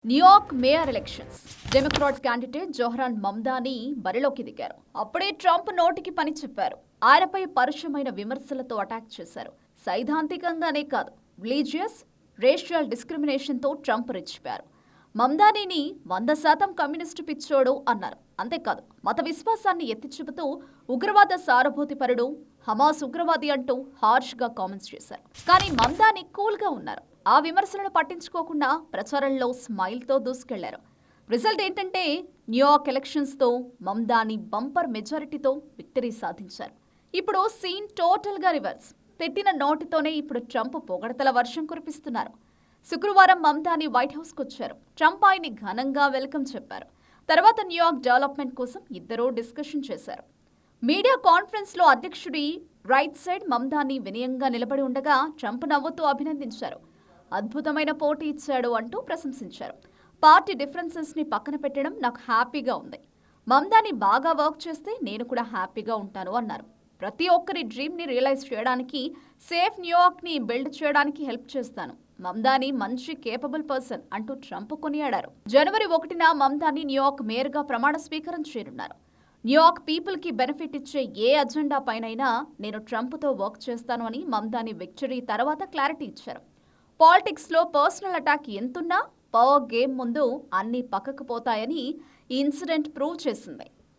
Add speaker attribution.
Speaker 1: New York mayor elections Democrat candidate Zohran Mamdani బరిలోకి దిగారు. అప్పుడే ట్రంప్ నోటికి పని చెప్పారు. ఆయనపై పరుషమైన విమర్శలతో అటాక్ చేశారు. సైద్ధాంతికంగానే కాదు, రిలీజియస్, రేషియల్ డిస్క్రిమినేషన్తో ట్రంప్ రెచ్చిపారు. మమ్దానీని 100% కమ్యూనిస్టు పిచ్చోడు అన్నారు. అంతేకాదు, మత విశ్వాసాన్ని ఎత్తి చూపుతూ ఉగ్రవాద సారభూతిపరుడు, హమాస్ ఉగ్రవాది అంటూ హార్ష్గా కామెంట్స్ చేశారు. కానీ మమ్దానీ కూల్గా ఉన్నారు. ఆ విమర్శలను పట్టించుకోకుండా ప్రచారంలో స్మైల్తో దూసుకెళ్లారు. రిజల్ట్ ఏంటంటే న్యూయార్క్ ఎలక్షన్స్తో మమ్దానీ బంపర్ మెజారిటీతో విక్టరీ సాధించారు. ఇప్పుడు సీన్ టోటల్గా రివర్స్. పెట్టిన నోటితోనే ఇప్పుడు ట్రంప్ పొగడతల వర్షం కురిపిస్తున్నారు. శుక్రవారం మమ్దానీ వైట్ హౌస్కు వచ్చారు. ట్రంప్ ఆయన్ని ఘనంగా వెల్కమ్ చెప్పారు. తర్వాత న్యూయార్క్ డెవలప్మెంట్ కోసం ఇద్దరూ డిస్కషన్ చేశారు. మీడియా కాన్ఫరెన్స్లో అధ్యక్షుడి రైట్ సైడ్ మమ్దానీ వినయంగా నిలబడి ఉండగా ట్రంప్ నవ్వుతూ అభినందించారు. అద్భుతమైన పోటీ ఇచ్చాడు అంటూ ప్రశంసించారు. పార్టీ డిఫరెన్సెస్ని పక్కన పెట్టడం నాకు హ్యాపీగా ఉంది. మమ్దానీ బాగా వర్క్ చేస్తే నేను కూడా హ్యాపీగా ఉంటాను అన్నారు. ప్రతి ఒక్కరి డ్రీమ్ని రియలైజ్ చేయడానికి, సేఫ్ న్యూయార్క్ని బిల్డ్ చేయడానికి హెల్ప్ చేస్తాను. మమ్దానీ మంచి కేపబుల్ పర్సన్ అంటూ ట్రంప్ కొనియాడారు. జనవరి 1న మమ్దానీ న్యూయార్క్ మేయర్గా ప్రమాణ స్వీకారం చేయనున్నారు. న్యూయార్క్ పీపుల్కి బెనిఫిట్ ఇచ్చే ఏ అజెండా పైనైనా నేను ట్రంప్తో వర్క్ చేస్తాను అని మమ్దానీ విక్టరీ తర్వాత క్లారిటీ ఇచ్చారు. పాలిటిక్స్లో పర్సనల్ అటాక్ ఎంతున్నా పవర్ గేమ్ ముందు అన్నీ పక్కకు పోతాయని ఈ ఇన్సిడెంట్ ప్రూవ్ చేసింది.